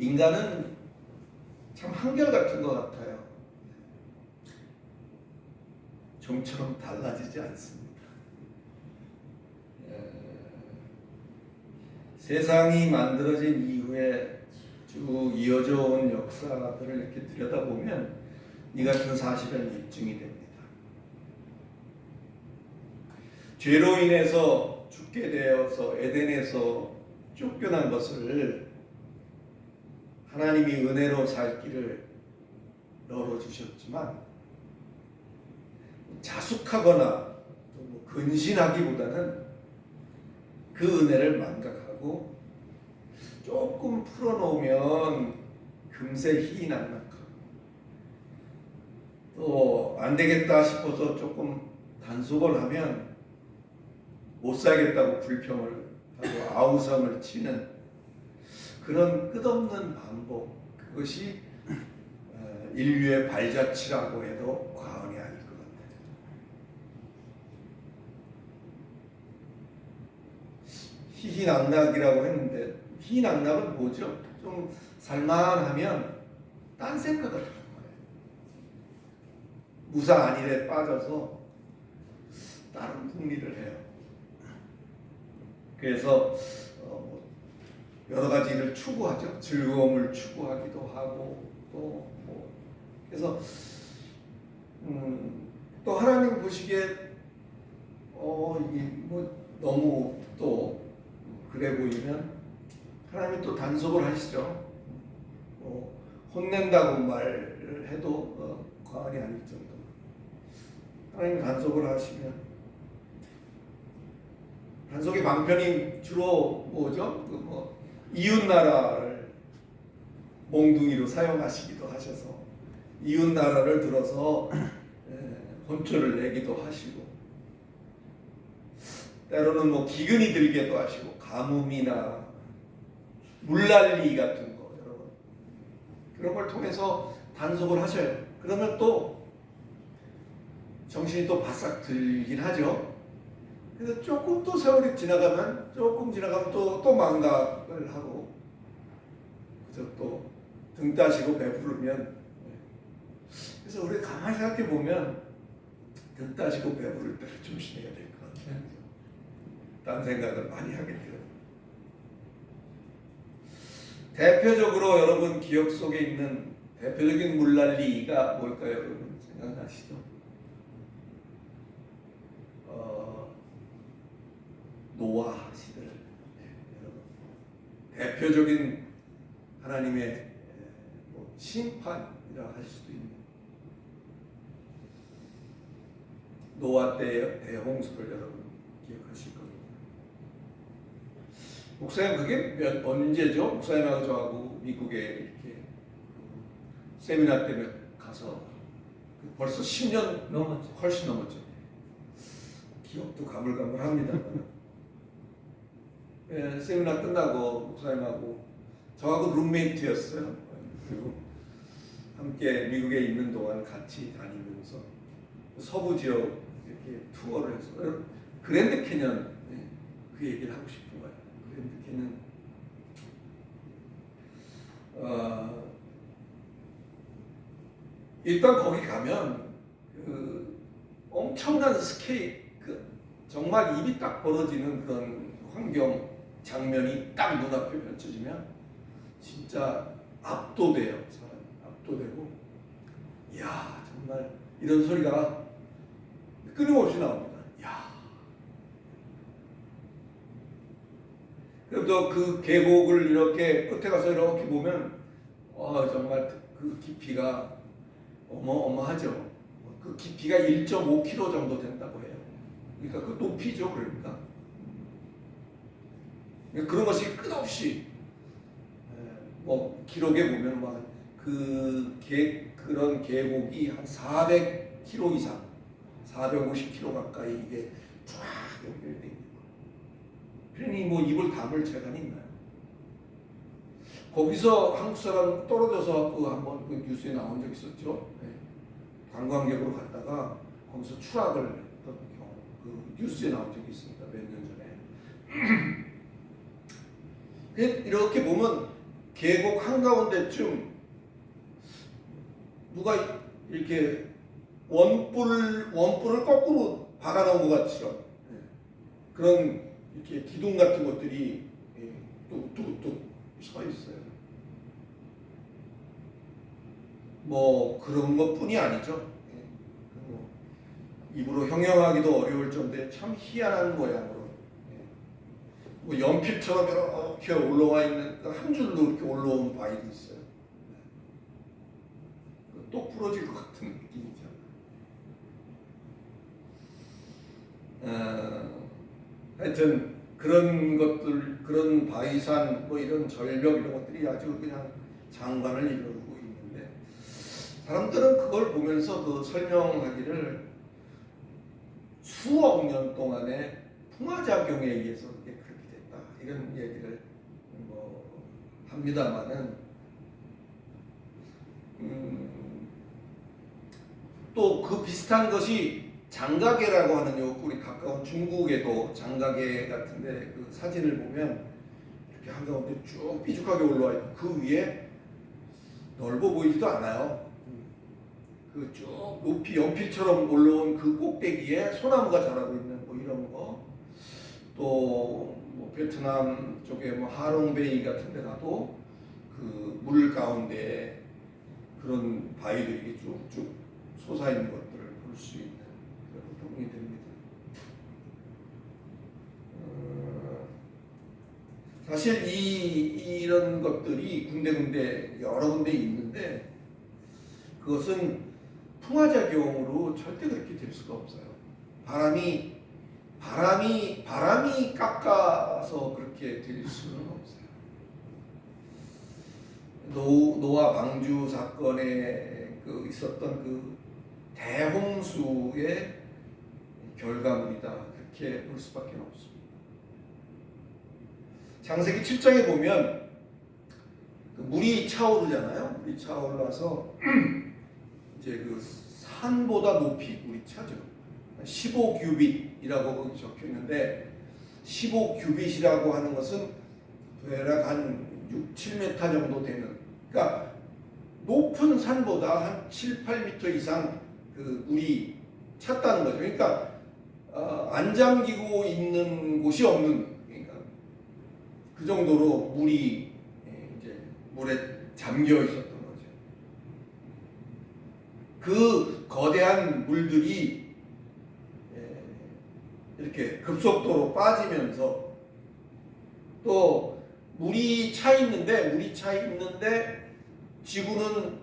인간은 참 한결같은 것 같아요. 좀처럼 달라지지 않습니다. 세상이 만들어진 이후에 쭉 이어져 온 역사들을 이렇게 들여다보면 이 같은 사실은 입증이 됩니다. 죄로 인해서 죽게 되어서 에덴에서 쫓겨난 것을 하나님이 은혜로 살 길을 열어주셨지만 자숙하거나 또 근신하기보다는 그 은혜를 망각하고 조금 풀어놓으면 금세 희희낙낙하고 또 안 되겠다 싶어서 조금 단속을 하면 못 살겠다고 불평을 하고 아우성을 치는 그런 끝없는 반복, 그것이 인류의 발자취라고 해도 과언이 아닐 것 같아요. 희희낙낙이라고 했는데 희희낙낙은 뭐죠? 좀 살만하면 딴 생각을 하는 거예요. 무사안일에 빠져서 다른 궁리를 해요. 그래서 여러 가지 일을 추구하죠. 즐거움을 추구하기도 하고 또 그래서 또 하나님 보시기에 이게 뭐 너무 또 그래 보이면 하나님이 또 단속을 하시죠. 혼낸다고 말을 해도 과언이 아닐 정도. 하나님 단속을 하시면 단속의 방편이 주로 뭐죠? 이웃 나라를 몽둥이로 사용하시기도 하셔서 이웃 나라를 들어서 혼쭐을 내기도 하시고 때로는 뭐 기근이 들게도 하시고 가뭄이나 물난리 같은 거 여러분 그런 걸 통해서 단속을 하셔요. 그러면 또 정신이 또 바싹 들긴 하죠. 그래서 조금 또 세월이 지나가면 또 망각을 하고 그래서 또 등 따시고 배부르면 그래서 우리 가만히 생각해 보면 등 따시고 배부를 때를 조심해야 될 것 같아요. 딴 생각을 많이 하게 돼요. 대표적으로 여러분 기억 속에 있는 대표적인 물난리가 뭘까요? 여러분 생각나시죠? 노아 시대 여러분 대표적인 하나님의 심판이라 할 수도 있는 노아 때의 대홍수를 여러분 기억하실 겁니다. 목사님 그게 언제죠? 목사님하고 저하고 미국에 이렇게 세미나 때문에 가서 벌써 10년 넘었죠. 훨씬 넘었죠. 기억도 가물가물합니다. 세미나 끝나고 목사님하고 저하고 룸메이트였어요. 그리고 함께 미국에 있는 동안 같이 다니면서 서부 지역 이렇게 투어를 해서 그랜드 캐년 그 얘기를 하고 싶은 거예요. 그랜드 캐년 일단 거기 가면 그 엄청난 스케일 정말 입이 딱 벌어지는 그런 환경 장면이 딱 눈앞에 펼쳐지면 진짜 압도돼요. 사람이 압도되고 이야 정말 이런 소리가 끊임없이 나옵니다. 이야. 그래도 그 계곡을 이렇게 끝에 가서 이렇게 보면 정말 그 깊이가 어마어마하죠. 그 깊이가 1.5km 정도 된다고 해요. 그러니까 그 높이죠. 그러니까 그런 것이 끝없이 기록에 보면 막 그런 계곡이 한 400km 이상, 450km 가까이 이게 쫙 연결돼 있는 거예요. 그러니 뭐 입을 다물 재간이 있나요? 거기서 한국 사람 떨어져서 한번 그 뉴스에 나온 적 있었죠. 관광객으로 갔다가 거기서 추락을 했던 경우 그 뉴스에 나온 적이 있습니다. 몇 년 전에. 이렇게 보면 계곡 한가운데쯤 누가 이렇게 원뿔을 거꾸로 박아놓은 것 같죠. 그런 이렇게 기둥 같은 것들이 뚝뚝뚝 서 있어요. 뭐 그런 것뿐이 아니죠. 입으로 형용하기도 어려울 정도의 참 희한한 모양으로 뭐 연필처럼 이렇게 올라와 있는 한 줄로 이렇게 올라온 바위도 있어요. 또 부러질 것 같은 느낌이죠. 하여튼 그런 것들, 그런 바위산, 뭐 이런 절벽 이런 것들이 아주 그냥 장관을 이루고 있는데 사람들은 그걸 보면서 그 설명하기를 수억 년 동안의 풍화작용에 의해서 그게 그렇게 됐다 이런 얘기를 뭐 합니다만은 또 그 비슷한 것이 장가계라고 하는 요 우리 가까운 중국에도 장가계 같은데 그 사진을 보면 이렇게 한가운데 쭉 삐죽하게 올라와 있고 그 위에 넓어 보이지도 않아요. 그 쭉 높이 연필처럼 올라온 그 꼭대기에 소나무가 자라고 있는 뭐 이런 거. 또 뭐 베트남 쪽에 뭐 하롱베이 같은 데 가도 그 물 가운데 그런 바위들이 쭉쭉 솟아 있는 것들을 볼 수 있는 그런 경험이 됩니다. 사실 이런 것들이 군데군데 여러 군데 있는데 그것은 풍화작용으로 절대 그렇게 될 수가 없어요. 바람이 깎아서 그렇게 될 수는 없어요. 노아 방주 사건에 있었던 그 대홍수의 결과물이다 그렇게 볼 수밖에 없습니다. 창세기 7장에 보면 물이 차오르잖아요. 물이 차올라서 이제 그 산보다 높이 물이 차죠. 15규빗이라고 거기 적혀 있는데 15규빗이라고 하는 것은 대략 한 6, 7m 정도 되는 그러니까 높은 산보다 한 7, 8m 이상 그 물이 찼다는 거죠. 그러니까 안 잠기고 있는 곳이 없는 그러니까 그 정도로 물이 이제 물에 잠겨 있었던 거죠. 그 거대한 물들이 이렇게 급속도로 빠지면서 또 물이 차 있는데 지구는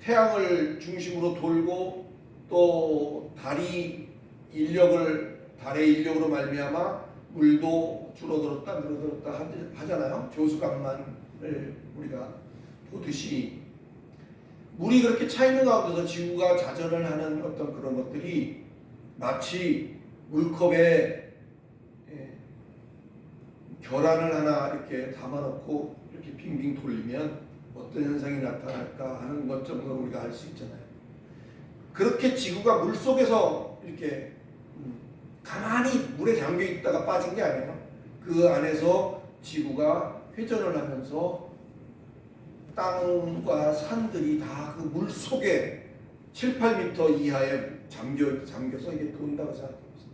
태양을 중심으로 돌고 또 달의 인력으로 말미암아 물도 줄어들었다 하잖아요. 조수간만을 우리가 보듯이 물이 그렇게 차 있는 가운데서 지구가 자전을 하는 어떤 그런 것들이 마치 물컵에 계란을 하나 이렇게 담아놓고 이렇게 빙빙 돌리면 어떤 현상이 나타날까 하는 것 정도로 우리가 알 수 있잖아요. 그렇게 지구가 물 속에서 이렇게 가만히 물에 잠겨 있다가 빠진 게 아니에요. 그 안에서 지구가 회전을 하면서 땅과 산들이 다 그 물 속에 7, 8m 이하에 잠겨서 이게 돈다고 생각해보세요.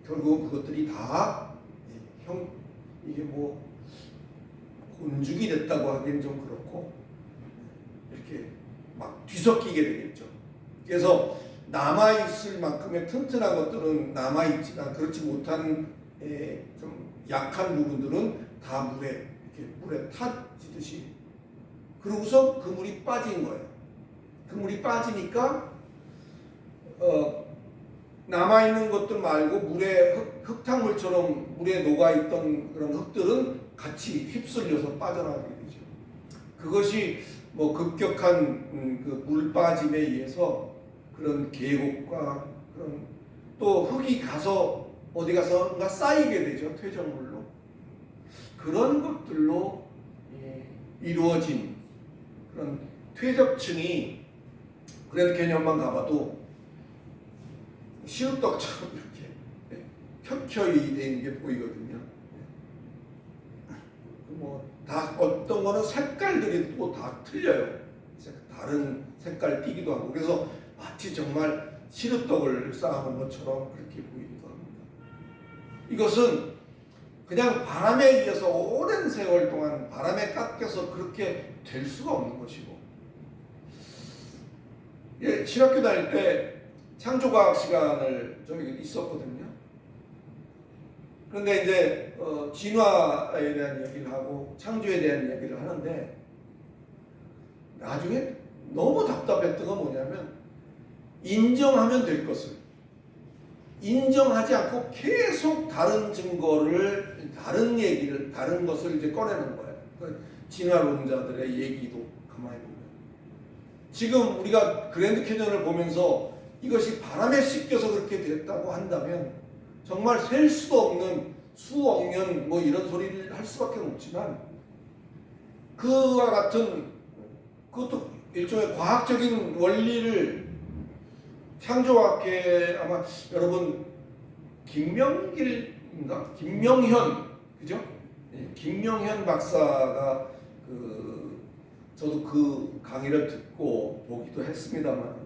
결국 그것들이 다 이게 뭐 곤죽이 됐다고 하기엔 좀 그렇고 이렇게 막 뒤섞이게 되겠죠. 그래서 남아있을 만큼의 튼튼한 것들은 남아있지만 그렇지 못한 좀 약한 부분들은 다 물에 타지듯이 그러고서 그 물이 빠진 거예요. 그 물이 빠지니까 남아있는 것들 말고 물에 흙탕물처럼 물에 녹아있던 그런 흙들은 같이 휩쓸려서 빠져나가게 되죠. 그것이 뭐 급격한 그 물 빠짐에 의해서 그런 계곡과 그런 또 흙이 가서 어디 가서가 쌓이게 되죠. 퇴적물로. 그런 것들로 이루어진 그런 퇴적층이 그랜드 캐니언만 가봐도 시루떡처럼 이렇게 켜켜이 되어 있는 게 보이거든요. 뭐 다 어떤 거는 색깔들이 또 다 틀려요. 다른 색깔 띠기도 하고 그래서 마치 정말 시루떡을 쌓아놓은 것처럼 그렇게 보이기도 합니다. 이것은 그냥 바람에 의해서 오랜 세월 동안 바람에 깎여서 그렇게 될 수가 없는 것이고, 예, 신학교 다닐 때 창조과학 시간을 저기 있었거든요. 그런데 이제 진화에 대한 얘기를 하고 창조에 대한 얘기를 하는데 나중에 너무 답답했던 건 뭐냐면 인정하면 될 것을 인정하지 않고 계속 다른 증거를, 다른 얘기를, 다른 것을 이제 꺼내는 거예요. 그러니까 진화론자들의 얘기도 가만히 보면 지금 우리가 그랜드 캐년을 보면서 이것이 바람에 씻겨서 그렇게 됐다고 한다면 정말 셀 수도 없는 수억 년 뭐 이런 소리를 할 수밖에 없지만 그와 같은 그것도 일종의 과학적인 원리를 창조학계 아마 여러분 김명길인가 김명현 그죠? 네, 김명현 박사가 저도 그 강의를 듣고 보기도 했습니다만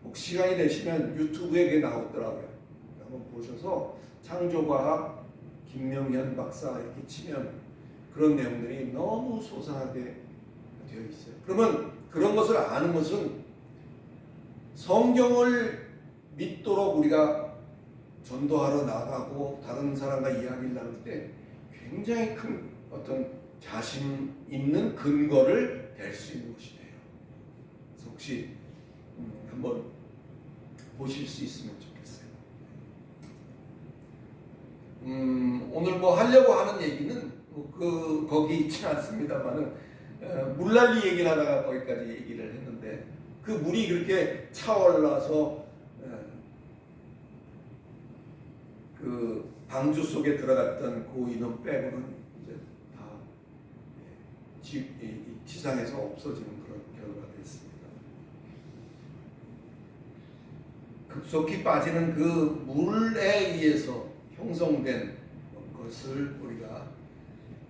혹시 시간이 되시면 유튜브에 나오더라고요. 한번 보셔서 창조과학 김명현 박사 이렇게 치면 그런 내용들이 너무 소상하게 되어 있어요. 그러면 그런 것을 아는 것은 성경을 믿도록 우리가 전도하러 나가고 다른 사람과 이야기를 나눌 때 굉장히 큰 어떤 자신 있는 근거를 댈 수 있는 것이 돼요. 그래서 혹시 한번 보실 수 있으면 좋겠어요. 오늘 뭐 하려고 하는 얘기는 거기 있지 않습니다만은 물난리 얘기를 하다가 거기까지 얘기를 했는데 그 물이 그렇게 차올라서 그 방주 속에 들어갔던 고인원 빼고는 이제 다 지상에서 없어지는 그런 결과가 됐습니다. 급속히 빠지는 그 물에 의해서 형성된 것을 우리가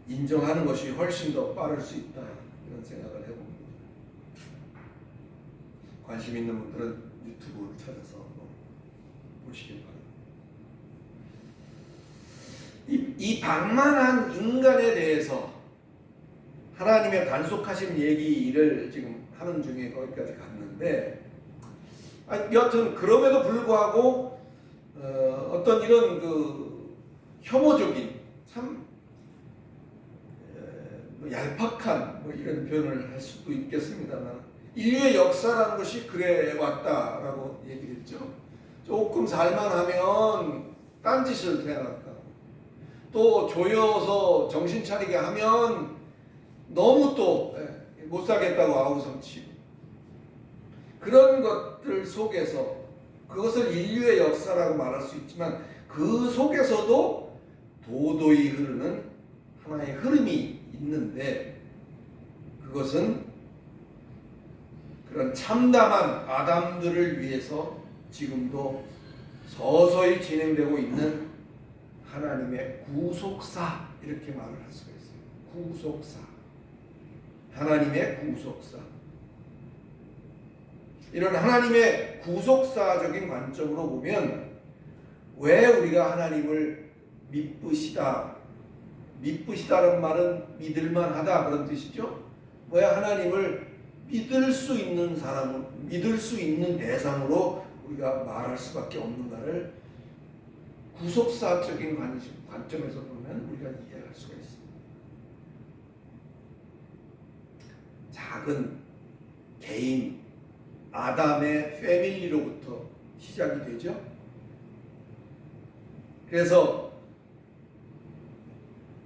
인정하는 것이 훨씬 더 빠를 수 있다 이런 생각을 해봅니다. 관심 있는 분들은 유튜브를 찾아서 보시길 바랍니다. 이 방만한 인간에 대해서 하나님의 단속하신 얘기를 지금 하는 중에 거기까지 갔는데 여하튼 그럼에도 불구하고 어떤 이런 그 혐오적인 참 얄팍한 뭐 이런 표현을 할 수도 있겠습니다만 인류의 역사라는 것이 그래 왔다라고 얘기했죠. 조금 살만하면 딴짓을 생각하고 또 조여서 정신 차리게 하면 너무 또 못 살겠다고 아우성치고 그런 것들 속에서 그것을 인류의 역사라고 말할 수 있지만 그 속에서도 도도히 흐르는 하나의 흐름이 있는데 그것은 그런 참담한 아담들을 위해서 지금도 서서히 진행되고 있는 하나님의 구속사 이렇게 말을 할 수가 있어요. 구속사. 하나님의 구속사. 이런 하나님의 구속사적인 관점으로 보면 왜 우리가 하나님을 믿으시다라는 말은 믿을만하다 그런 뜻이죠. 왜 하나님을 믿을 수 있는 사람을 믿을 수 있는 대상으로 우리가 말할 수밖에 없는가를 구속사적인 관점에서 보면 우리가 이해할 수가 있습니다. 작은 개인 아담의 패밀리로부터 시작이 되죠. 그래서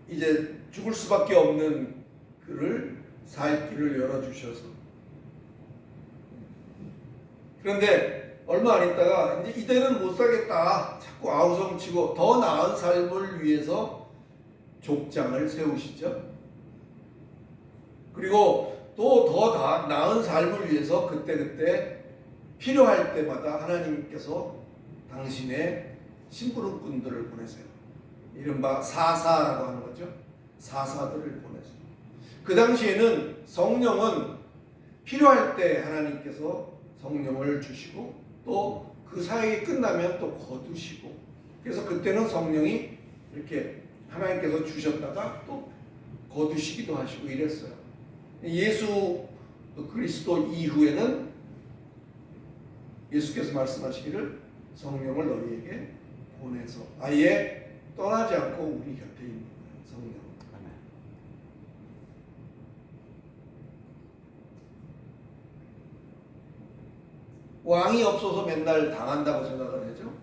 이제 죽을 수밖에 없는 그를 살 길을 열어주셔서 그런데 얼마 안 있다가 이제 이대로는 못 살겠다 자꾸 아우성치고 더 나은 삶을 위해서 족장을 세우시죠. 그리고 또 더 나은 삶을 위해서 그때그때 필요할 때마다 하나님께서 당신의 심부름꾼들을 보내세요. 이른바 사사라고 하는 거죠. 사사들을 보내세요. 그 당시에는 성령은 필요할 때 하나님께서 성령을 주시고 또 그 사역이 끝나면 또 거두시고, 그래서 그때는 성령이 이렇게 하나님께서 주셨다가 또 거두시기도 하시고 이랬어요. 예수 그리스도 이후에는 예수께서 말씀하시기를 성령을 너희에게 보내서 아예 떠나지 않고 우리 곁에 있는 거예요. 성령. 왕이 없어서 맨날 당한다고 생각을 하죠.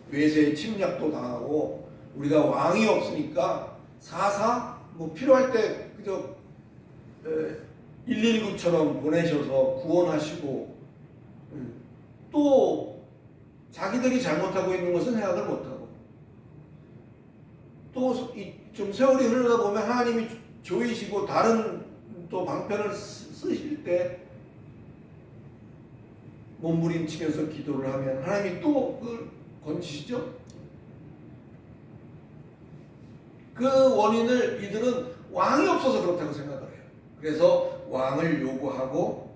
외세의 침략도 당하고, 우리가 왕이 없으니까 사사 뭐 필요할 때 그저 119처럼 보내셔서 구원하시고, 또 자기들이 잘못하고 있는 것은 생각을 못하고, 또 좀 세월이 흐르다 보면 하나님이 조이시고 다른 또 방편을 쓰실 때 몸부림치면서 기도를 하면 하나님이 또 그걸 건지시죠. 그 원인을 이들은 왕이 없어서 그렇다고 생각을 해요. 그래서 왕을 요구하고,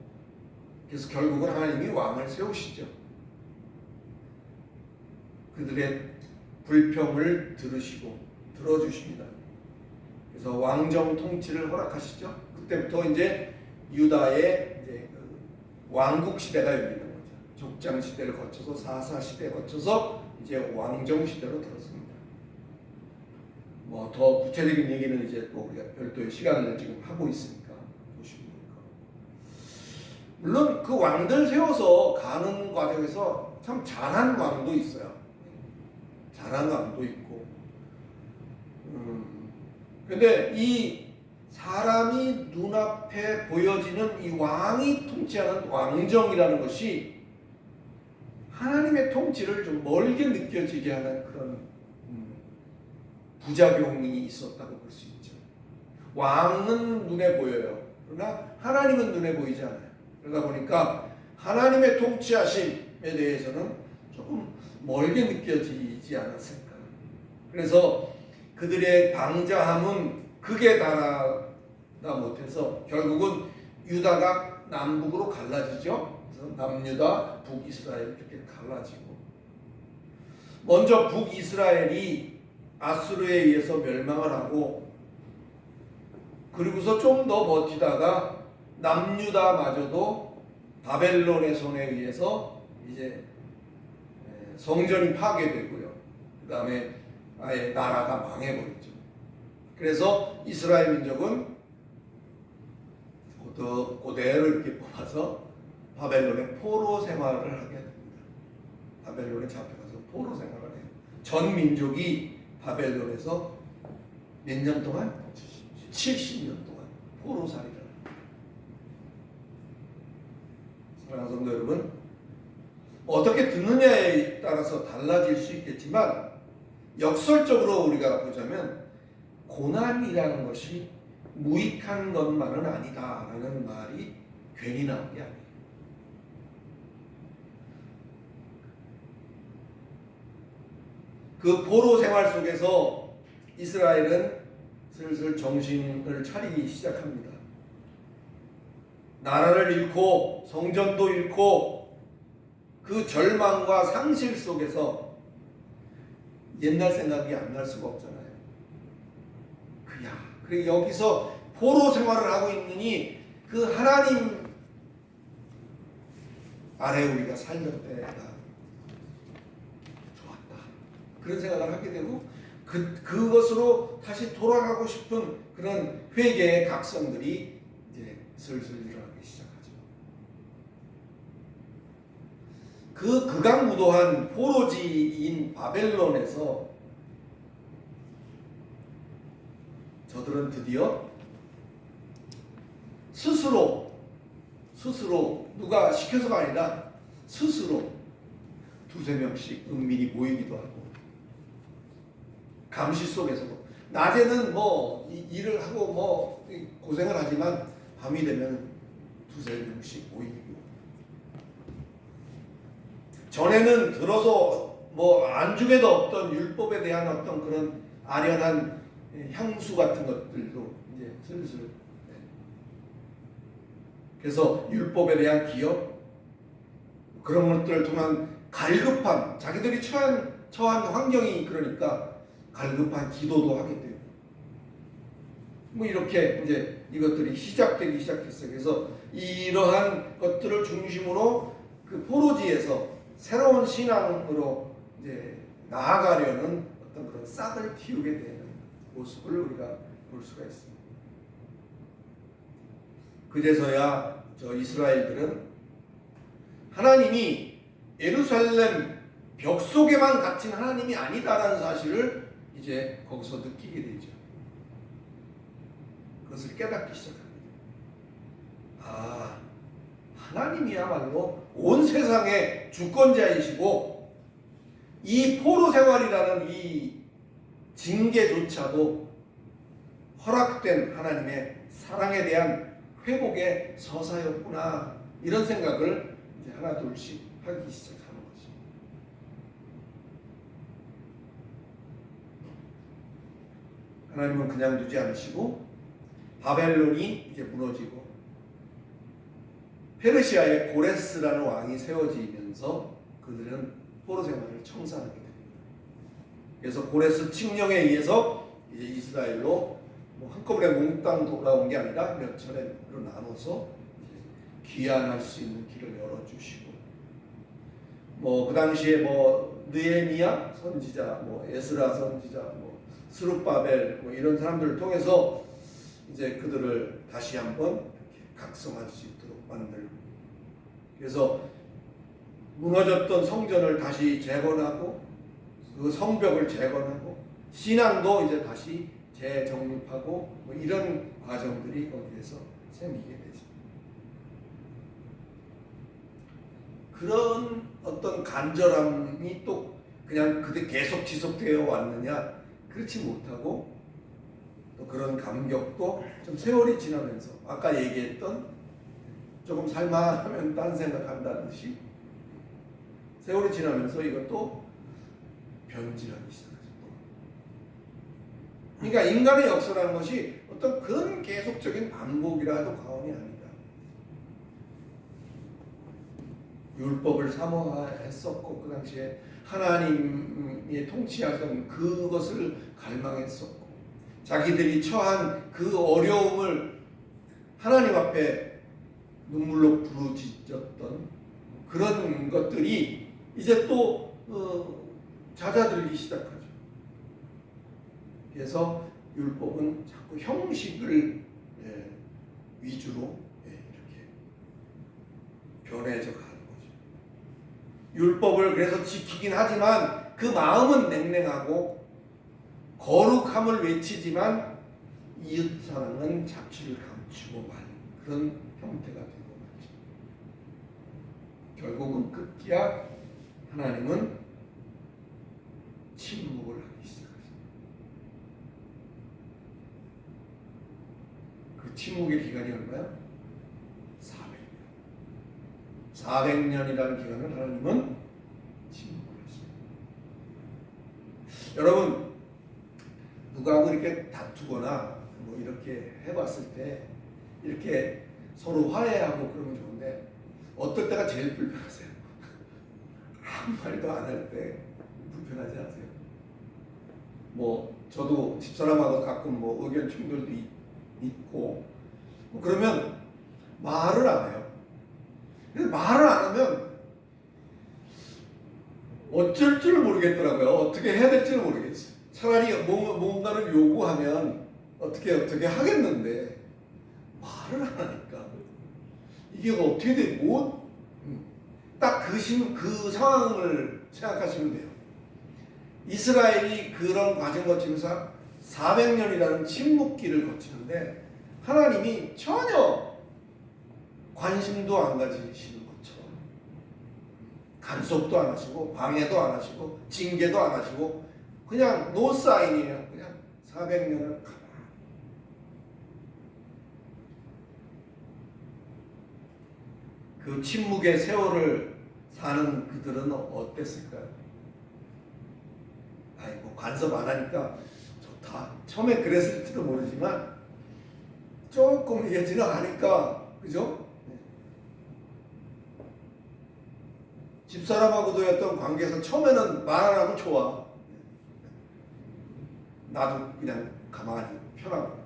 그래서 결국은 하나님이 왕을 세우시죠. 그들의 불평을 들으시고 들어주십니다. 그래서 왕정 통치를 허락하시죠. 그때부터 이제 유다의 이제 그 왕국 시대가 열리는 거죠. 족장 시대를 거쳐서 사사 시대 거쳐서 이제 왕정 시대로 들었습니다. 뭐 더 구체적인 얘기는 이제 또 우리가 별도의 시간을 지금 하고 있으니까 보시면 됩니다. 물론 그 왕들 세워서 가는 과정에서 참 잘한 왕도 있어요. 잘한 왕도 있고. 근데 이 사람이 눈앞에 보여지는 이 왕이 통치하는 왕정이라는 것이 하나님의 통치를 좀 멀게 느껴지게 하는 그런 부작용이 있었다고 볼 수 있죠. 왕은 눈에 보여요. 그러나 하나님은 눈에 보이지 않아요. 그러다 보니까 하나님의 통치하심에 대해서는 조금 멀게 느껴지지 않았을까. 그래서 그들의 방자함은 극에 달하다 못해서 결국은 유다가 남북으로 갈라지죠. 그래서 남유다, 북이스라엘 이렇게 갈라지고, 먼저 북이스라엘이 아수르에 의해서 멸망을 하고, 그리고서 좀 더 버티다가 남유다마저도 바벨론의 손에 의해서 이제 성전이 파괴되고요. 그 다음에 아예 나라가 망해버리죠. 그래서 이스라엘 민족은 그대로 이렇게 뽑아서 바벨론의 포로 생활을 하게 됩니다. 바벨론에 잡혀가서 포로 생활을 해요. 전 민족이 바벨론에서 몇 년 동안? 70년 동안 포로살이를. 사랑하는 성도 여러분, 어떻게 듣느냐에 따라서 달라질 수 있겠지만 역설적으로 우리가 보자면 고난이라는 것이 무익한 것만은 아니다라는 말이 괜히 나온 게 아니에요. 그 포로 생활 속에서 이스라엘은 슬슬 정신을 차리기 시작합니다. 나라를 잃고 성전도 잃고 그 절망과 상실 속에서 옛날 생각이 안 날 수가 없잖아요. 그래 여기서 포로 생활을 하고 있느니 그 하나님 아래 우리가 살던 때가 좋았다. 그런 생각을 하게 되고 그것으로 다시 돌아가고 싶은 그런 회개의 각성들이 이제 슬슬 일어나기 시작하죠. 그 극악무도한 포로지인 바벨론에서 저들은 드디어 스스로 누가 시켜서가 아니라 스스로 두세 명씩 은밀히 모이기도 하고, 감시 속에서도 낮에는 뭐 일을 하고 뭐 고생을 하지만 밤이 되면 두세 명씩 모이고, 전에는 들어서 뭐 안중에도 없던 율법에 대한 어떤 그런 아련한 향수 같은 것들도 이제 슬슬. 네. 그래서 율법에 대한 기억, 그런 것들을 통한 갈급한, 자기들이 처한 환경이 그러니까 갈급한 기도도 하게 돼요. 뭐 이렇게 이제 이것들이 시작되기 시작했어요. 그래서 이러한 것들을 중심으로 그 포로지에서 새로운 신앙으로 이제 나아가려는 어떤 그런 싹을 틔우게 되는 모습을 우리가 볼 수가 있습니다. 그래서야 저 이스라엘들은 하나님이 예루살렘 벽 속에만 갇힌 하나님이 아니다라는 사실을 이제 거기서 느끼게 되죠. 그것을 깨닫기 시작합니다. 아, 하나님이야말로 온 세상의 주권자이시고 이 포로 생활이라는 이 징계조차도 허락된 하나님의 사랑에 대한 회복의 서사였구나, 이런 생각을 이제 하나 둘씩 하기 시작하는 거죠. 하나님은 그냥 두지 않으시고 바벨론이 이제 무너지고 페르시아의 고레스라는 왕이 세워지면서 그들은 포로 생활을 청산하게 됩니다. 그래서 고레스 칙령에 의해서 이제 이스라엘로 뭐 한꺼번에 몽땅 돌아온 게 아니라 몇 차례로 나눠서 귀환할 수 있는 길을 열어주시고, 뭐 그 당시에 뭐 느헤미야 선지자, 뭐 에스라 선지자, 뭐 스룹바벨, 뭐 이런 사람들을 통해서 이제 그들을 다시 한번 이렇게 각성할 수 있도록 만들고, 그래서 무너졌던 성전을 다시 재건하고 그 성벽을 재건하고 신앙도 이제 다시 재정립하고 뭐 이런 과정들이 거기에서 생기게 되죠. 그런 어떤 간절함이 또 그냥 그때 계속 지속되어 왔느냐? 그렇지 못하고, 또 그런 감격도 좀 세월이 지나면서 아까 얘기했던 조금 살만하면 딴 생각한다는 듯이 세월이 지나면서 이것도 변질하기 시작하죠. 그러니까 인간의 역사라는 것이 어떤 그런 계속적인 반복이라도 과언이 아니다. 율법을 사모했었고 그 당시에 하나님이 통치하던 그것을 갈망했었고, 자기들이 처한 그 어려움을 하나님 앞에 눈물로 부르짖었던 그런 것들이 이제 또 잦아들기 시작하죠. 그래서 율법은 자꾸 형식을 위주로 이렇게 변해져 가는 거죠. 율법을 그래서 지키긴 하지만 그 마음은 냉랭하고 거룩함을 외치지만 이웃사랑은 자취를 감추고 말, 그런 형태가 되고 말이죠. 결국은 급기야 하나님은 침묵을 하기 시작하십니다. 그 침묵의 기간이 얼마야? 400년. 400년이라는 기간을 하나님은 침묵을 하십니다. 여러분, 누구하고 이렇게 다투거나 뭐 이렇게 해봤을 때 이렇게 서로 화해하고 그러면 좋은데 어떨 때가 제일 불편하세요? 아무 말도 안 할 때 불편하지 않으세요? 뭐 저도 집사람하고 가끔 뭐 의견 충돌도 있고 뭐 그러면 말을 안 해요. 근데 말을 안 하면 어쩔 줄 모르겠더라고요. 어떻게 해야 될지를 모르겠어요. 차라리 뭔가를 요구하면 어떻게 하겠는데 말을 안 하니까 이게 어떻게 돼? 딱 그 상황을 생각하시면 돼요. 이스라엘이 그런 과정을 거치면서 400년이라는 침묵기를 거치는데 하나님이 전혀 관심도 안 가지시는 것처럼 간섭도 안 하시고 방해도 안 하시고 징계도 안 하시고 그냥 노 사인이에요. 그냥 400년을 가만. 그 침묵의 세월을 사는 그들은 어땠을까요? 아이고 간섭 안 하니까 좋다. 처음에 그랬을지도 모르지만 조금 이게 지나가니까, 그죠? 집사람하고도 했던 관계에서 처음에는 말 안 하면 좋아. 나도 그냥 가만히 편하고.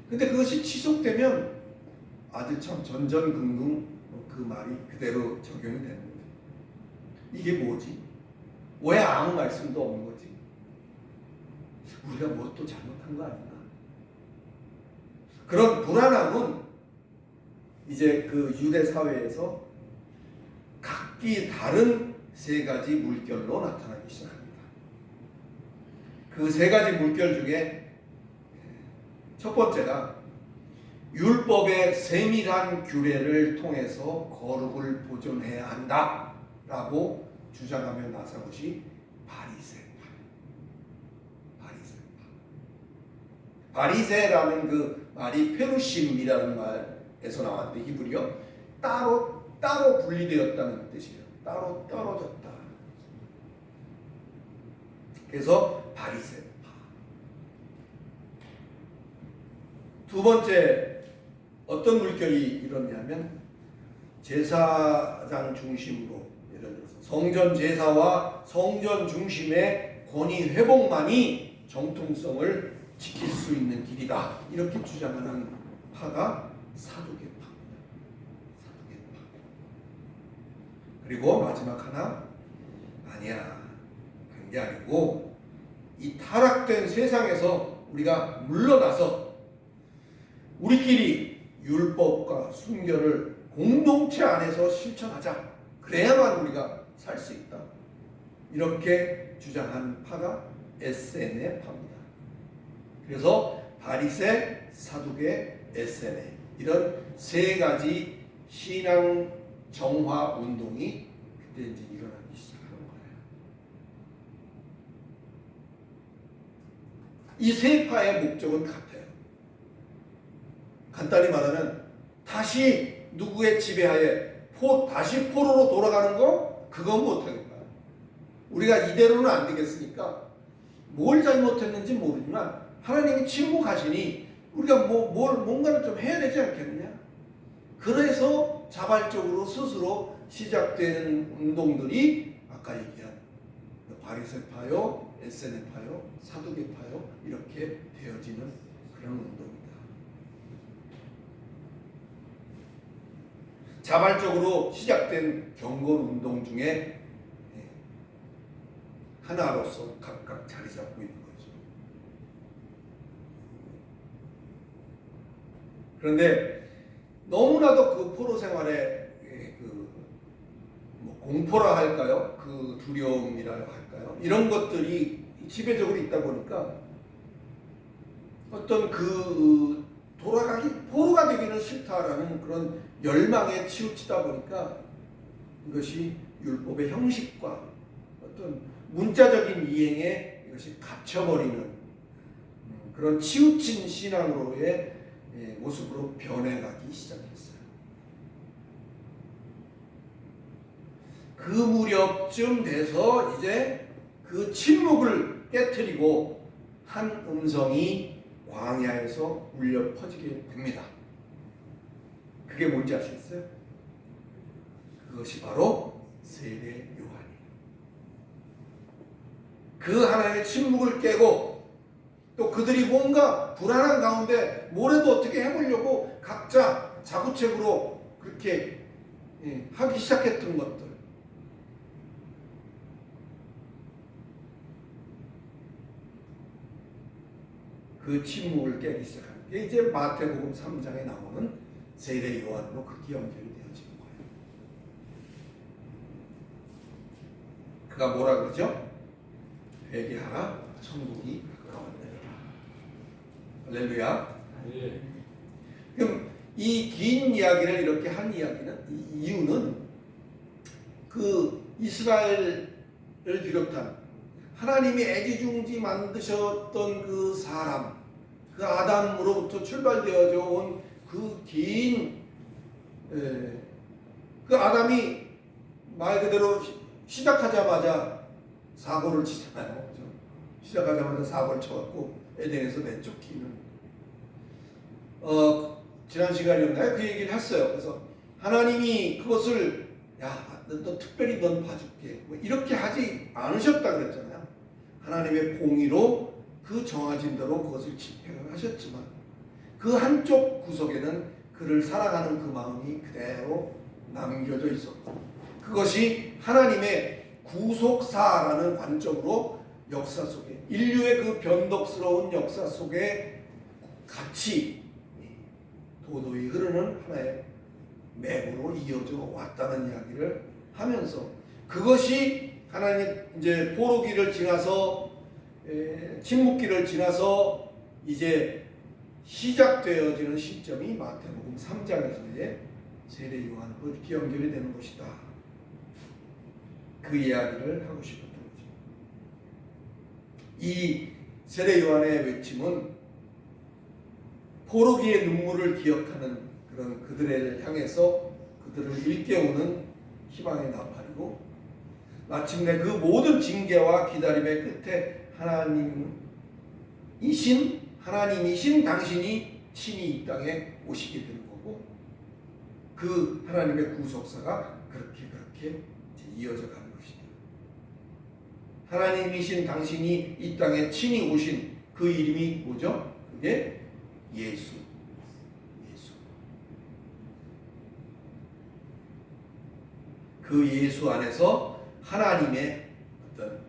근데 그것이 지속되면 아주 참 전전긍긍 그 말이 그대로 적용이 되는 거죠. 이게 뭐지? 왜 아무 말씀도 없는 거지? 우리가 뭐 또 잘못한 거 아닌가? 그런 불안함은 이제 그 유대 사회에서 각기 다른 세 가지 물결로 나타나기 시작합니다. 그 세 가지 물결 중에 첫 번째가 율법의 세밀한 규례를 통해서 거룩을 보존해야 한다라고 주장하며 나선 것이 바리새파. 바리새라는 그 말이 페루심이라는 말에서 나왔는데 히브리어 따로 분리되었다는 뜻이에요. 따로 떨어졌다. 그래서 바리새파. 두 번째 어떤 물결이 일어나냐면 제사장 중심으로, 예를 들어서 성전 제사와 성전 중심의 권위 회복만이 정통성을 지킬 수 있는 길이다. 이렇게 주장하는 파가 사두개파입니다. 사두개파. 그리고 마지막 하나, 아니야. 그런 게 아니고 이 타락된 세상에서 우리가 물러나서 우리끼리 율법과 순결을 공동체 안에서 실천하자. 그래야만 우리가 살 수 있다. 이렇게 주장한 파가 에세네 파입니다. 그래서 바리새, 사두개, 에세네 이런 세 가지 신앙 정화 운동이 그때 이제 일어나기 시작하는 거예요. 이 세 파의 목적은 같아요. 간단히 말하면 다시 누구의 지배하에 다시 포로로 돌아가는 거 그건 못하겠다. 우리가 이대로는 안 되겠으니까 뭘 잘못했는지 모르지만 하나님이 침묵하시니 우리가 뭔가를 좀 해야 되지 않겠느냐. 그래서 자발적으로 스스로 시작되는 운동들이 아까 얘기한 바리새파요, 에세네파요, 사두개파요 이렇게 되어지는 그런 운동입니다. 자발적으로 시작된 경건 운동 중에 하나로서 각각 자리 잡고 있는 거죠. 그런데 너무나도 그 포로 생활에 공포라 할까요? 그 두려움이라 할까요? 이런 것들이 지배적으로 있다 보니까 어떤 포로가 되기는 싫다라는 그런 열망에 치우치다 보니까 이것이 율법의 형식과 어떤 문자적인 이행에 이것이 갇혀버리는 그런 치우친 신앙으로의 모습으로 변해가기 시작했어요. 그 무렵쯤 돼서 이제 그 침묵을 깨트리고 한 음성이 광야에서 울려 퍼지게 됩니다. 그게 뭔지 아시겠어요? 그것이 바로 세례 요한이에요. 그 하나님의 침묵을 깨고 또 그들이 뭔가 불안한 가운데 뭐라도 어떻게 해보려고 각자 자구책으로 그렇게 하기 시작했던 것들, 그 침묵을 깨기 시작하는 게 이제 마태복음 3장에 나오는 세례 요한으로 그렇게 연결이 되어지는 거예요. 그가 뭐라 그러죠? 회개하라, 천국이 가까웠느니라. 할렐루야. 예. 그럼 이 긴 이야기를 이렇게 한 이유는 그 이스라엘을 비롯한 하나님이 애지중지 만드셨던 그 사람, 그 아담으로부터 출발되어져 온 그 그 아담이 말 그대로 시작하자마자 사고를 치잖아요. 그죠? 시작하자마자 사고를 쳐갖고 에덴에서 내쫓기는 지난 시간이었나요? 그 얘기를 했어요. 그래서 하나님이 그것을 너 특별히 넌 봐줄게 뭐 이렇게 하지 않으셨다 그랬잖아요. 하나님의 공의로 그 정하진 대로 그것을 집행을 하셨지만 그 한쪽 구석에는 그를 사랑하는 그 마음이 그대로 남겨져 있었고 그것이 하나님의 구속사라는 관점으로 역사 속에 인류의 그 변덕스러운 역사 속에 같이 도도히 흐르는 하나의 맥으로 이어져 왔다는 이야기를 하면서 그것이 하나님 이제 포로기를 지나서 침묵기를 지나서 이제 시작되어지는 시점이 마태복음 3장에서의 세례 요한으로 이렇게 연결이 되는 것이다. 그 이야기를 하고 싶었던 거죠. 이 세례 요한의 외침은 포로기의 눈물을 기억하는 그런 그들을 향해서 그들을 일깨우는 희망의 나팔이고 마침내 그 모든 징계와 기다림의 끝에 하나님이신 당신이 친히 이 땅에 오시게 되는 거고 그 하나님의 구속사가 그렇게 이어져 가는 것이다. 하나님이신 당신이 이 땅에 친히 오신 그 이름이 뭐죠? 그게 예수. 그 예수 안에서 하나님의 어떤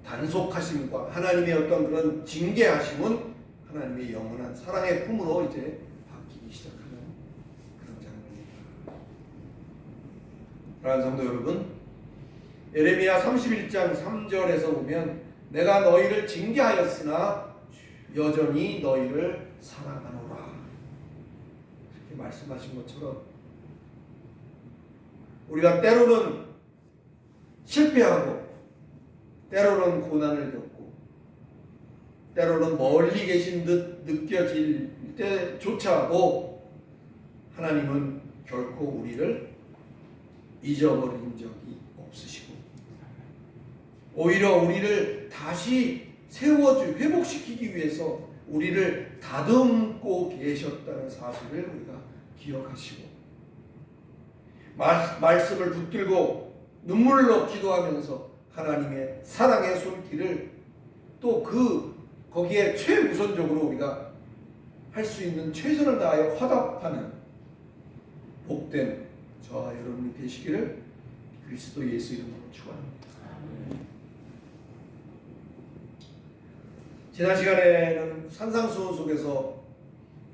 단속하심과 하나님의 어떤 그런 징계하심은 하나님의 영원한 사랑의 품으로 이제 바뀌기 시작하는 그런 장면입니다. 사랑하는 성도 여러분, 예레미야 31장 3절에서 보면 내가 너희를 징계하였으나 여전히 너희를 사랑하노라 이렇게 말씀하신 것처럼 우리가 때로는 실패하고 때로는 고난을 겪고 때로는 멀리 계신 듯 느껴질 때조차도 하나님은 결코 우리를 잊어버린 적이 없으시고 오히려 우리를 다시 회복시키기 위해서 우리를 다듬고 계셨다는 사실을 우리가 기억하시고 말씀을 붙들고 눈물로 기도하면서 하나님의 사랑의 손길을 또 거기에 최우선적으로 우리가 할 수 있는 최선을 다하여 화답하는 복된 저와 여러분이 되시기를 그리스도 예수 이름으로 축원합니다. 지난 시간에는 산상수훈 속에서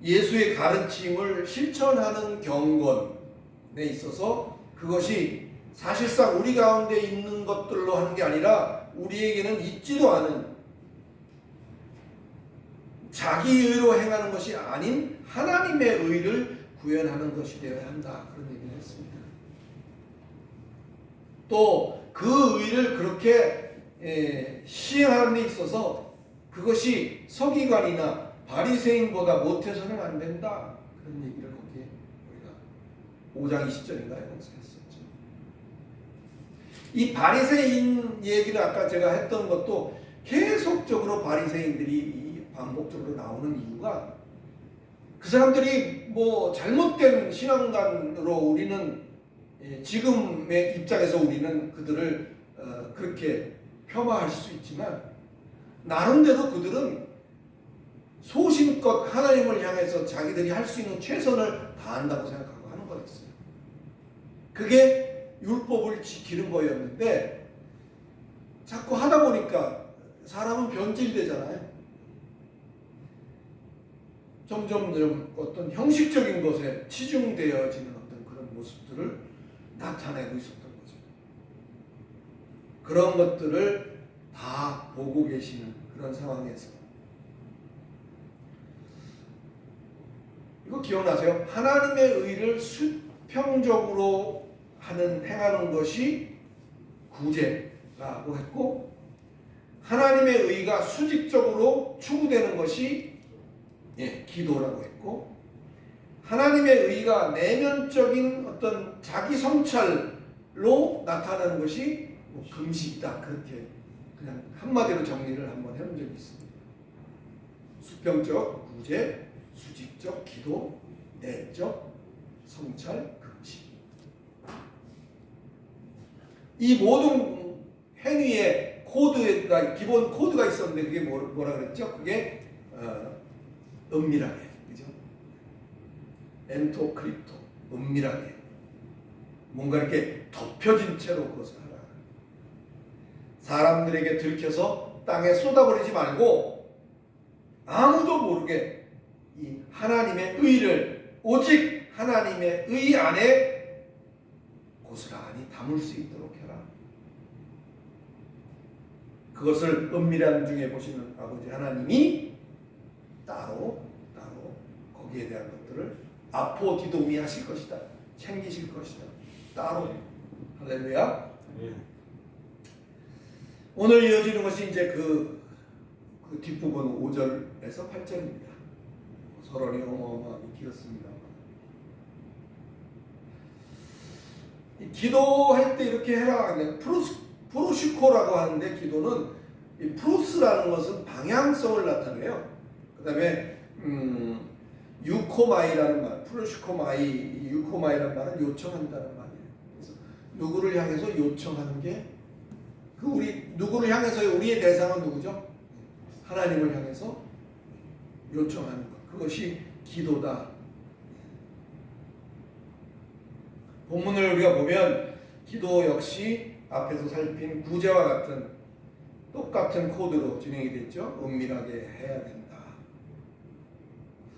예수의 가르침을 실천하는 경건에 있어서 그것이 사실상 우리 가운데 있는 것들로 하는 게 아니라 우리에게는 있지도 않은 자기 의로 행하는 것이 아닌 하나님의 의를 구현하는 것이 되어야 한다. 그런 얘기를 했습니다. 또 그 의를 그렇게 시행하는 데 있어서 그것이 서기관이나 바리새인보다 못해서는 안 된다. 그런 얘기를 거기에 우리가 5장 20절인가요? 거기서 했었죠. 이 바리새인 얘기를 아까 제가 했던 것도 계속적으로 바리새인들이 반복적으로 나오는 이유가 그 사람들이 뭐 잘못된 신앙관으로 우리는 지금의 입장에서 우리는 그들을 그렇게 폄하할 수 있지만 나름대로 그들은 소신껏 하나님을 향해서 자기들이 할 수 있는 최선을 다한다고 생각하고 하는 거였어요. 그게 율법을 지키는 거였는데 자꾸 하다 보니까 사람은 변질되잖아요. 점점 어떤 형식적인 것에 치중되어지는 어떤 그런 모습들을 나타내고 있었던 거죠. 그런 것들을 다 보고 계시는 그런 상황에서 이거 기억나세요? 하나님의 의를 수평적으로 행하는 것이 구제라고 했고 하나님의 의가 수직적으로 추구되는 것이 기도라고 했고 하나님의 의가 내면적인 어떤 자기 성찰로 나타나는 것이 금식이다. 그렇게 그냥 한마디로 정리를 한번 해본 적이 있습니다. 수평적 구제, 수직적 기도, 내적 성찰, 극치. 이 모든 행위에 코드가 기본 코드가 있었는데 그게 뭐라 그랬죠? 그게 은밀하게, 그죠? 엔토 크립토, 은밀하게 뭔가 이렇게 덮여진 채로 그것을 하라. 사람들에게 들켜서 땅에 쏟아버리지 말고 아무도 모르게 이 하나님의 의를 오직 하나님의 의 안에 고스란히 담을 수 있도록 해라. 그것을 은밀한 중에 보시는 아버지 하나님이 따로 거기에 대한 것들을 아포디도미 하실 것이다. 챙기실 것이다. 따로. 할렐루야. 오늘 이어지는 것이 이제 그 뒷부분 5절에서 8절입니다. 서론이 어마어마하게 길었습니다. 기도할 때 이렇게 해라. 프로시코라고 하는데 기도는 이 프로스라는 것은 방향성을 나타내요. 그 다음에 유코마이라는 말, 프로시코마이, 유코마이라는 말은 요청한다는 말이에요. 그래서 누구를 향해서 요청하는 게 누구를 향해서 우리의 대상은 누구죠? 하나님을 향해서 요청하는 것. 그것이 기도다. 본문을 우리가 보면 기도 역시 앞에서 살핀 구제와 같은 똑같은 코드로 진행이 됐죠. 은밀하게 해야 된다.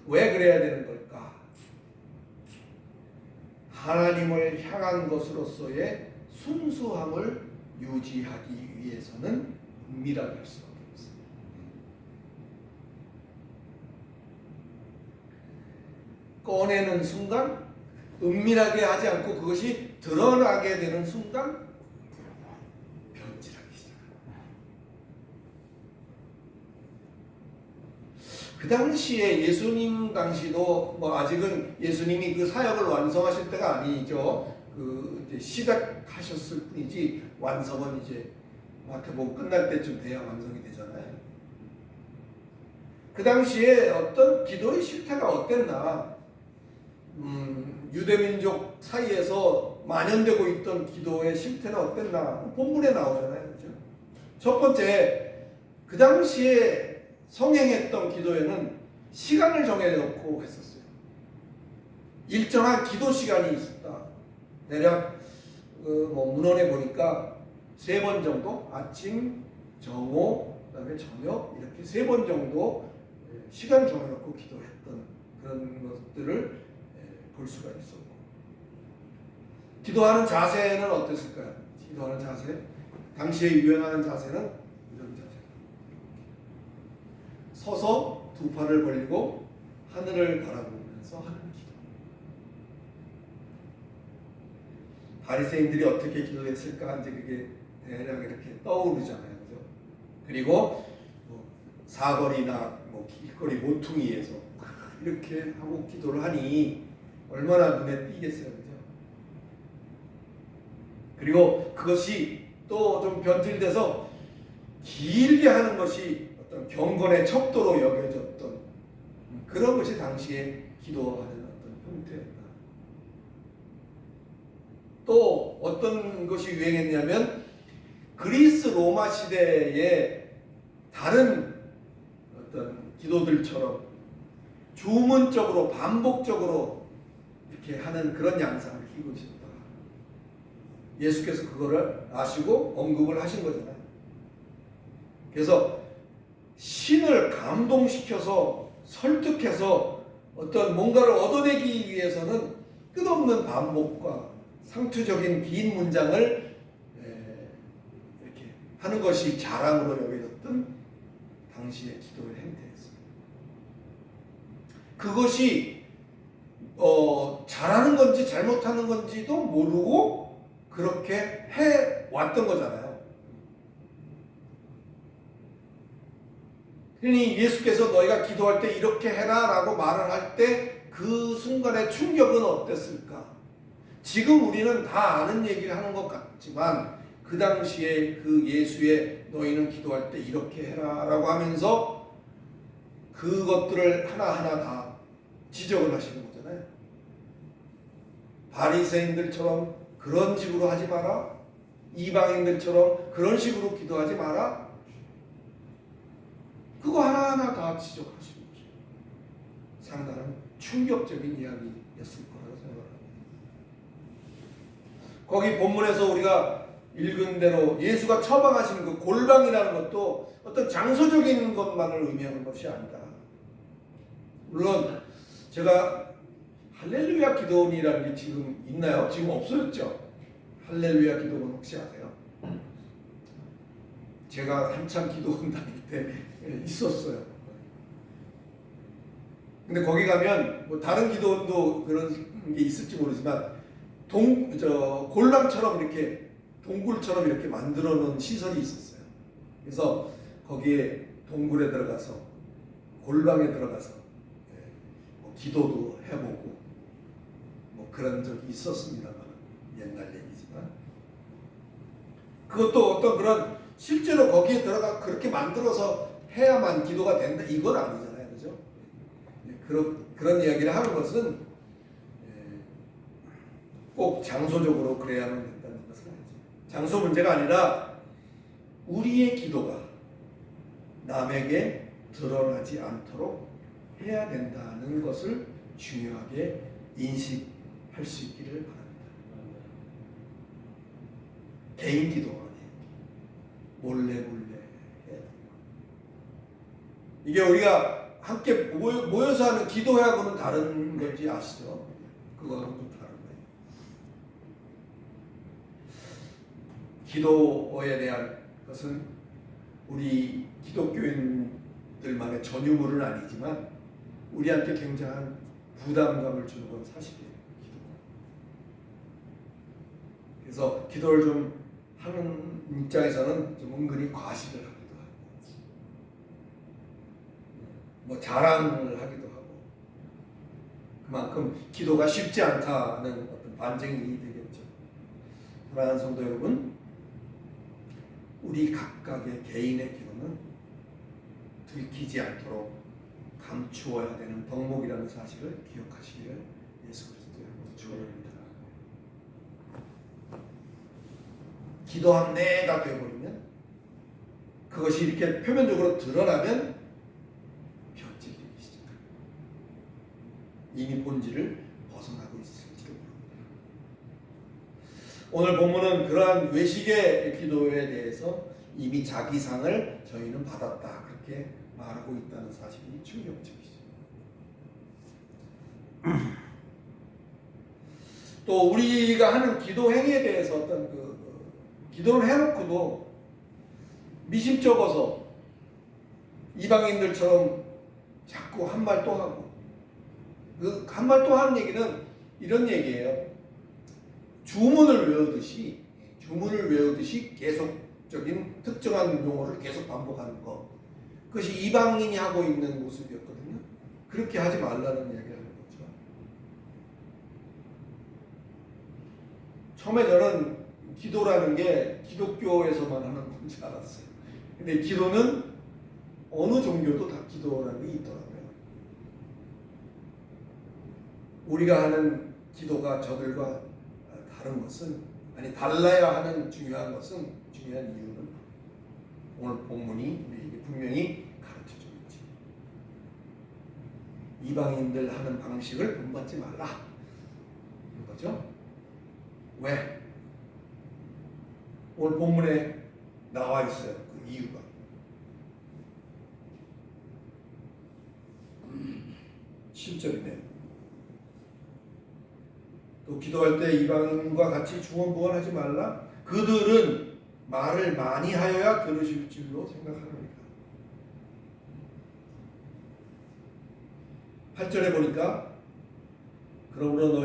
왜 그래야 되는 걸까? 하나님을 향한 것으로서의 순수함을 유지하기 위해서는 은밀하게 할 수밖에 없습니다. 꺼내는 순간 은밀하게 하지 않고 그것이 드러나게 되는 순간 변질하기 시작합니다. 그 당시에 예수님 당시도 아직은 예수님이 그 사역을 완성하실 때가 아니죠. 이제 시작하셨을 뿐이지 완성은 이제 마태복음 끝날 때쯤 돼야 완성이 되잖아요. 그 당시에 어떤 기도의 실태가 어땠나? 유대민족 사이에서 만연되고 있던 기도의 실태는 어땠나? 본문에 나오잖아요. 그렇죠? 첫 번째, 그 당시에 성행했던 기도에는 시간을 정해놓고 했었어요. 일정한 기도 시간이 있었다. 대략 문헌에 보니까 3번 정도, 아침, 정오, 그다음에 저녁 이렇게 3번 정도 시간 정해놓고 기도했던 그런 것들을 볼 수가 있었고, 기도하는 자세는 어땠을까요? 기도하는 자세, 당시에 유행하는 자세는 이런 자세. 서서 두 팔을 벌리고 하늘을 바라보면서 하는 기도. 바리새인들이 어떻게 기도했을까 이제 그게 대략 이렇게 떠오르잖아요, 그죠? 그리고 사거리나 길거리 모퉁이에서 이렇게 하고 기도를 하니 얼마나 눈에 띄겠어요, 그죠? 그리고 그것이 또 좀 변질돼서 길게 하는 것이 어떤 경건의 척도로 여겨졌던 그런 것이 당시에 기도하는 어떤 형태였다. 또 어떤 것이 유행했냐면 그리스 로마 시대의 다른 어떤 기도들처럼 주문적으로 반복적으로 이렇게 하는 그런 양상을 띠고 있었다. 예수께서 그거를 아시고 언급을 하신 거잖아요. 그래서 신을 감동시켜서 설득해서 어떤 뭔가를 얻어내기 위해서는 끝없는 반복과 상투적인 긴 문장을 이렇게 하는 것이 자랑으로 여겨졌던 당시의 기도의 행태였습니다. 그것이 잘하는 건지 잘못하는 건지도 모르고 그렇게 해왔던 거잖아요. 그러니 예수께서 너희가 기도할 때 이렇게 해라 라고 말을 할 때 그 순간의 충격은 어땠을까? 지금 우리는 다 아는 얘기를 하는 것 같지만 그 당시에 그 예수의 너희는 기도할 때 이렇게 해라 라고 하면서 그것들을 하나하나 다 지적을 하시는 거잖아요. 바리새인들처럼 그런 식으로 하지 마라. 이방인들처럼 그런 식으로 기도하지 마라. 그거 하나하나 다 지적하시는 거죠. 상당한 충격적인 이야기였을 거라고 생각합니다. 거기 본문에서 우리가 읽은 대로 예수가 처방하신 그 골방이라는 것도 어떤 장소적인 것만을 의미하는 것이 아니다. 물론 제가 할렐루야 기도원이라는 게 지금 있나요? 지금 없어졌죠? 할렐루야 기도원 혹시 아세요? 제가 한참 기도원 다닐 때 있었어요. 근데 거기 가면 뭐 다른 기도원도 그런 게 있을지 모르지만 골방처럼 이렇게 동굴처럼 이렇게 만들어 놓은 시설이 있었어요. 그래서 거기에 동굴에 들어가서 골방에 들어가서 뭐 기도도 해보고 뭐 그런 적이 있었습니다만 옛날 얘기지만 그것도 어떤 그런 실제로 거기에 들어가 그렇게 만들어서 해야만 기도가 된다 이건 아니잖아요, 그죠? 그런 이야기를 하는 것은 꼭 장소적으로 그래야만 된다는 것은 아니죠. 장소 문제가 아니라 우리의 기도가 남에게 드러나지 않도록 해야 된다는 것을 중요하게 인식할 수 있기를 바랍니다. 개인 기도 아니에요. 몰래 해야 돼요. 이게 우리가 함께 모여서 하는 기도회하고는 다른 건지 아시죠? 그거하고는 좀 다른 거예요. 기도에 대한 것은 우리 기독교인들만의 전유물은 아니지만 우리한테 굉장한 부담감을 주는 건 사실이에요. 그래서 기도를 좀 하는 입장에서는 좀 은근히 과시를 하기도 하고 뭐 자랑을 하기도 하고 그만큼 기도가 쉽지 않다는 어떤 반증이 되겠죠. 사랑하는 성도 여러분, 우리 각각의 개인의 기도는 들키지 않도록 감추어야 되는 덕목이라는 사실을 기억하시기를 예수 그리스도의 이름으로 축원합니다. 기도한 내가 되어버리면 그것이 이렇게 표면적으로 드러나면 변질되기 시작합니다. 이미 본질을 벗어나고 있을지도 모릅니다. 오늘 본문은 그러한 외식의 기도에 대해서 이미 자기 상을 저희는 받았다 그렇게 말하고 있다는 사실이 충격적이죠. 또 우리가 하는 기도 행위에 대해서 어떤 기도를 해놓고도 미심쩍어서 이방인들처럼 자꾸 한 말 또 하고 그 한 말 또 하는 얘기는 이런 얘기예요. 주문을 외우듯이 계속적인 특정한 용어를 계속 반복하는 것. 그것이 이방인이 하고 있는 모습이었거든요. 그렇게 하지 말라는 이야기를 하는 거죠. 처음에 저는 기도라는 게 기독교에서만 하는 건지 알았어요. 근데 기도는 어느 종교도 다 기도라는 게 있더라고요. 우리가 하는 기도가 저들과 다른 것은 달라야 하는 중요한 이유는 오늘 본문이 우리에게 분명히 가르쳐주고 있지. 이방인들 하는 방식을 본받지 말라. 이거죠. 왜? 오늘 본문에 나와 있어요. 그 이유가. 7절이네요. 또 기도할 때 이방인과 같이 중언부언하지 말라. 그들은 말을 많이 하여야 들으실 줄로 생각하노니까. 8절에 보니까 그러므로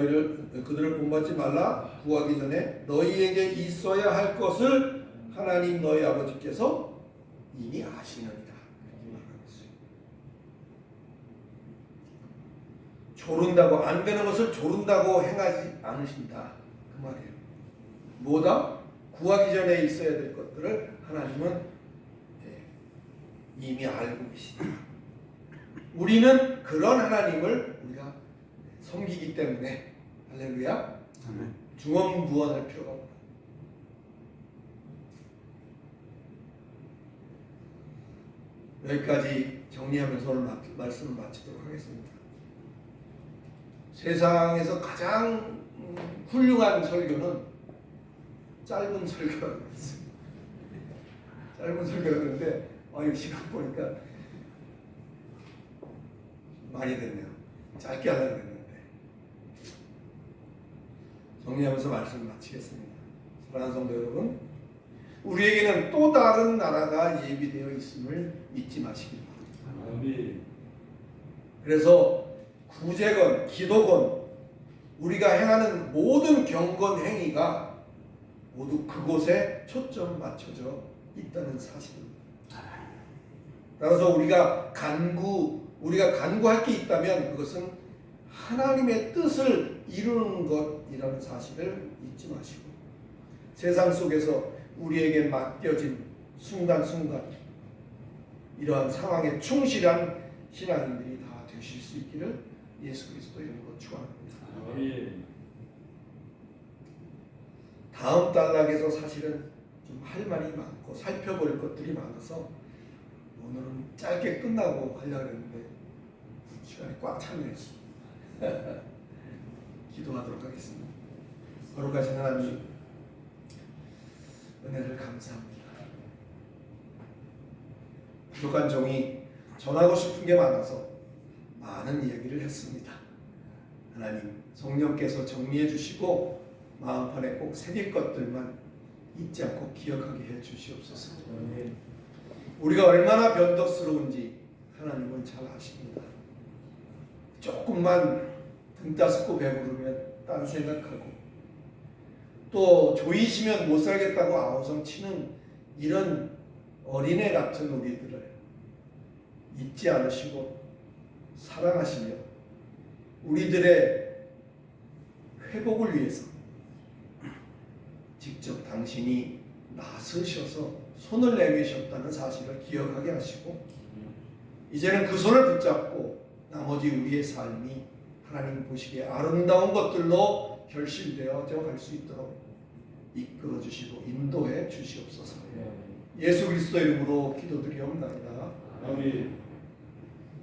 그들을 본받지 말라. 구하기 전에 너희에게 있어야 할 것을 하나님 너희 아버지께서 이미 아시느니라. 이렇게 말하고 있어요. 조른다고 안 되는 것을 조른다고 행하지 않으신다. 그 말이에요. 뭐다? 구하기 전에 있어야 될 것들을 하나님은 이미 알고 계시다. 우리는 그런 하나님을 우리가 섬기기 때문에 할렐루야. 아멘. 중언부언할 필요가 없다. 여기까지 정리하면서 오늘 말씀을 마치도록 하겠습니다. 세상에서 가장 훌륭한 설교는 짧은 설교라고 했습니다. 짧은 설교라고 그러는데 이거 시간 보니까 많이 됐네요. 짧게 하려고 했는데 정리하면서 말씀을 마치겠습니다. 사랑하는 성도 여러분, 우리에게는 또 다른 나라가 예비되어 있음을 잊지 마시기 바랍니다. 그래서 구제건 기도건 우리가 행하는 모든 경건 행위가 모두 그곳에 초점 맞춰져 있다는 사실입니다. 따라서 우리가 간구할 게 있다면 그것은 하나님의 뜻을 이루는 것이라는 사실을 잊지 마시고 세상 속에서 우리에게 맡겨진 순간순간 이러한 상황에 충실한 신앙인들이 다 되실 수 있기를 예수 그리스도 이름으로 축원합니다. 다음 단락에서 사실은 좀 할 말이 많고 살펴볼 것들이 많아서 오늘은 짧게 끝나고 하려고 했는데 시간이 꽉 찼네요. 기도하도록 하겠습니다. 거룩하신 하나님, 은혜를 감사합니다. 부족한 종이 전하고 싶은 게 많아서 많은 이야기를 했습니다. 하나님, 성령께서 정리해 주시고 마음판에 꼭 새길 것들만 잊지 않고 기억하게 해 주시옵소서. 우리가 얼마나 변덕스러운지 하나님은 잘 아십니다. 조금만 등 따스고 배부르면 딴 생각하고 또 조이시면 못 살겠다고 아우성 치는 이런 어린애 같은 우리들을 잊지 않으시고 사랑하시며 우리들의 회복을 위해서 직접 당신이 나서셔서 손을 내미셨다는 사실을 기억하게 하시고 이제는 그 손을 붙잡고 나머지 우리의 삶이 하나님 보시기에 아름다운 것들로 결실되어 갈 수 있도록 이끌어 주시고 인도해 주시옵소서. 예수 그리스도 이름으로 기도드리옵나이다. 아멘.